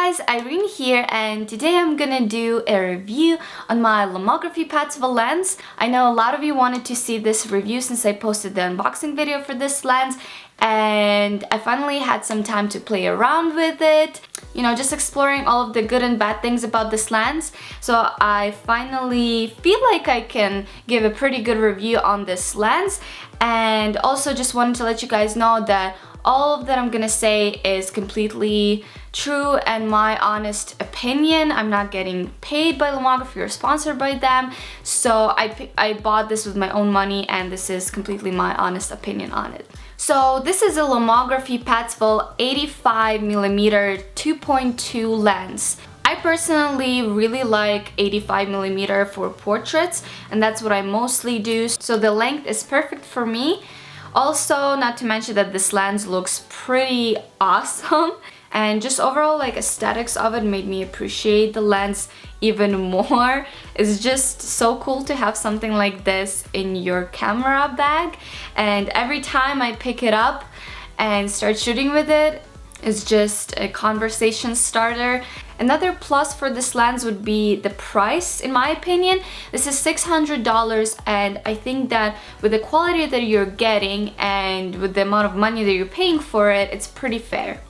guys, Irene here, and today I'm gonna do a review on my Lomography Petzval lens. I know a lot of you wanted to see this review since I posted the unboxing video for this lens, and I finally had some time to play around with it, you know, just exploring all of the good and bad things about this lens. So I finally feel like I can give a pretty good review on this lens, and also just wanted to let you guys know that all of that I'm gonna say is completely true and my honest opinion. I'm not getting paid by Lomography or sponsored by them, so I bought this with my own money, and this is completely my honest opinion on it. So this is a Lomography Petzval 85mm 2.2 lens. I personally really like 85mm for portraits, and that's what I mostly do, so the length is perfect for me. Also, not to mention that this lens looks pretty awesome, and just overall like aesthetics of it made me appreciate the lens even more. It's just so cool to have something like this in your camera bag, and every time I pick it up and start shooting with it, it's just a conversation starter. Another plus for this lens would be the price, in my opinion. This is $600, and I think that with the quality that you're getting and with the amount of money that you're paying for it, it's pretty fair.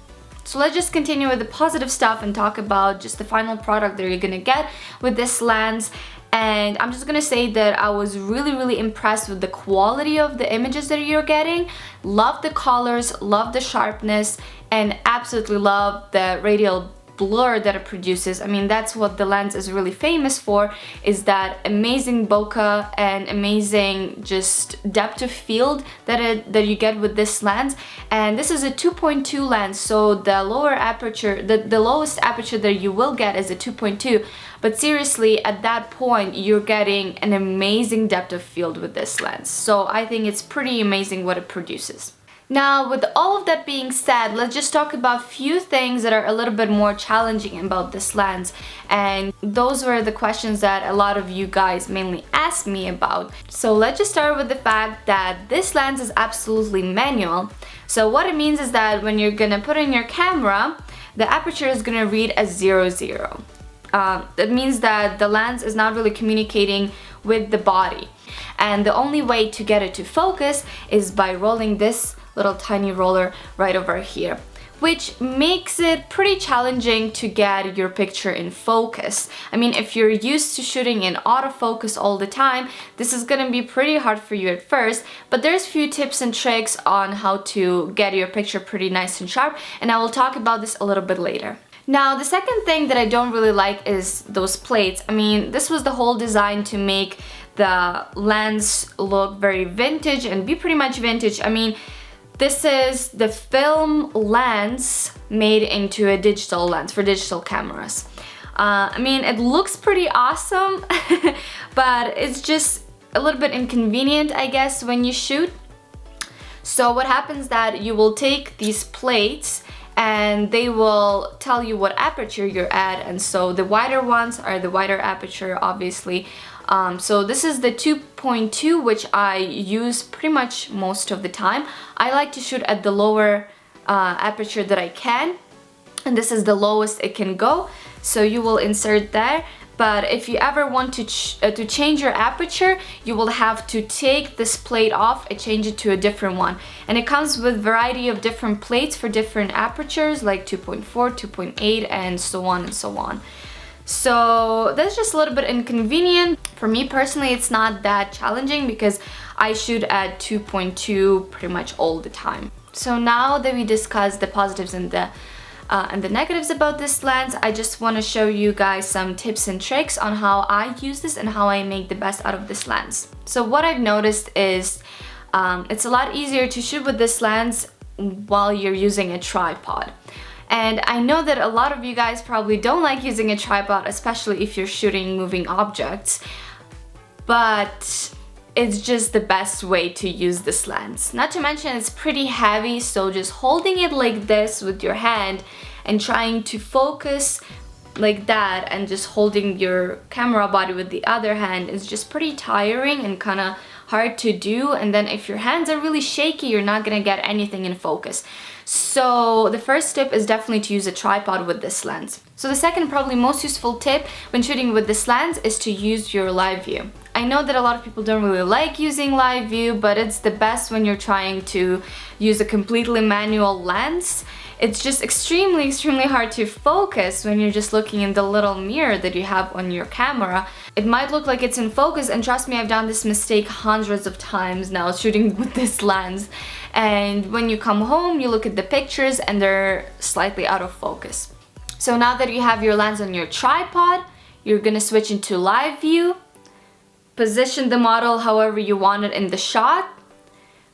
So let's just continue with the positive stuff and talk about just the final product that you're gonna get with this lens. And I'm just gonna say that I was really impressed with the quality of the images that you're getting. Love the colors, love the sharpness, and absolutely love the radial blur that it produces. I mean, that's what the lens is really famous for, is that amazing bokeh and amazing just depth of field that you get with this lens. And this is a 2.2 lens, so the lower aperture, the lowest aperture that you will get is a 2.2, but seriously, at that point you're getting an amazing depth of field with this lens. So I think it's pretty amazing what it produces. Now, with all of that being said, let's just talk about a few things that are a little bit more challenging about this lens, and those were the questions that a lot of you guys mainly asked me about. So let's just start with the fact that this lens is absolutely manual. So what it means is that when you're gonna put in your camera, the aperture is gonna read as 00. That means that the lens is not really communicating with the body, and the only way to get it to focus is by rolling this little tiny roller right over here, which makes it pretty challenging to get your picture in focus. I mean, if you're used to shooting in autofocus all the time, this is gonna be pretty hard for you at first, but there's a few tips and tricks on how to get your picture pretty nice and sharp, and I will talk about this a little bit later. Now, the second thing that I don't really like is those plates. I mean, this was the whole design to make the lens look very vintage and be pretty much vintage. I mean, this is the film lens made into a digital lens for digital cameras. I mean, it looks pretty awesome, but it's just a little bit inconvenient, I guess, when you shoot. So what happens that you will take these plates and they will tell you what aperture you're at, and so the wider ones are the wider aperture, obviously. So this is the 2.2, which I use pretty much most of the time. I like to shoot at the lower aperture that I can, and this is the lowest it can go, so you will insert there. But if you ever want to change your aperture, you will have to take this plate off and change it to a different one. And it comes with a variety of different plates for different apertures, like 2.4, 2.8, and so on and so on. So that's just a little bit inconvenient. For me personally, it's not that challenging because I shoot at 2.2 pretty much all the time. So now that we discussed the positives and the negatives about this lens, I just want to show you guys some tips and tricks on how I use this and how I make the best out of this lens. So what I've noticed is it's a lot easier to shoot with this lens while you're using a tripod. And I know that a lot of you guys probably don't like using a tripod, especially if you're shooting moving objects, but it's just the best way to use this lens. Not to mention it's pretty heavy, so just holding it like this with your hand and trying to focus like that and just holding your camera body with the other hand is just pretty tiring and kind of hard to do. And then if your hands are really shaky, you're not gonna get anything in focus. So the first tip is definitely to use a tripod with this lens. So the second, probably most useful tip when shooting with this lens is to use your live view. I know that a lot of people don't really like using live view, but it's the best when you're trying to use a completely manual lens. It's just extremely hard to focus when you're just looking in the little mirror that you have on your camera. It might look like it's in focus, and trust me, I've done this mistake hundreds of times now shooting with this lens. And when you come home, you look at the pictures and they're slightly out of focus. So now that you have your lens on your tripod, you're gonna switch into live view, position the model however you want it in the shot,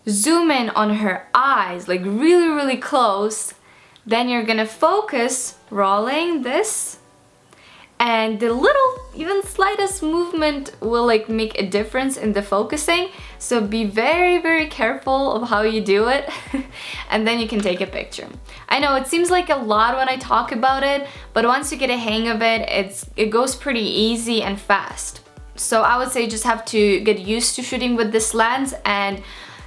zoom in on her eyes, like really close, then you're gonna focus, rolling this, and the little, even slightest movement will like make a difference in the focusing. So be very careful of how you do it and then you can take a picture. I know it seems like a lot when I talk about it, but once you get a hang of it, it goes pretty easy and fast. So I would say just have to get used to shooting with this lens, and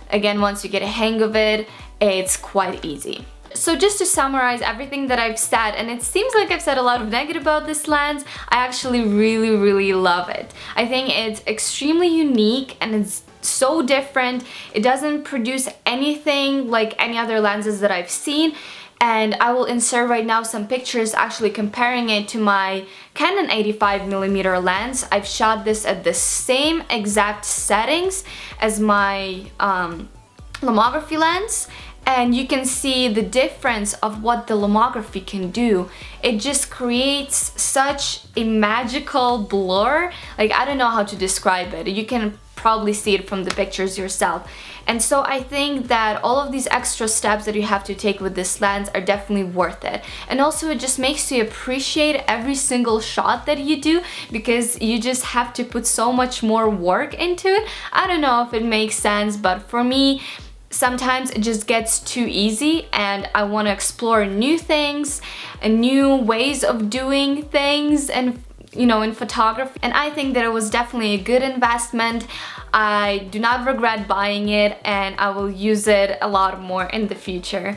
again, once you get a hang of it, it's quite easy. So just to summarize everything that I've said, and it seems like I've said a lot of negative about this lens, I actually really love it. I think it's extremely unique and it's so different. It doesn't produce anything like any other lenses that I've seen. And I will insert right now some pictures actually comparing it to my Canon 85mm lens. I've shot this at the same exact settings as my Lomography lens, and you can see the difference of what the Lomography can do. It just creates such a magical blur. Like, I don't know how to describe it. You can probably see it from the pictures yourself. And so I think that all of these extra steps that you have to take with this lens are definitely worth it. And also it just makes you appreciate every single shot that you do, because you just have to put so much more work into it. I don't know if it makes sense, but for me, sometimes it just gets too easy and I want to explore new things and new ways of doing things, and you know, in photography. And I think that it was definitely a good investment. I do not regret buying it, and I will use it a lot more in the future.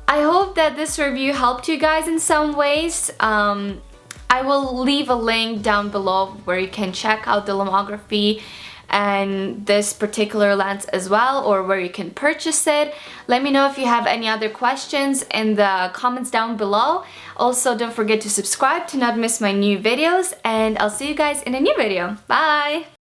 I hope that this review helped you guys in some ways. I will leave a link down below where you can check out the Lomography and this particular lens as well, or where you can purchase it. Let me know if you have any other questions in the comments down below. Also, don't forget to subscribe to not miss my new videos, and I'll see you guys in a new video. Bye!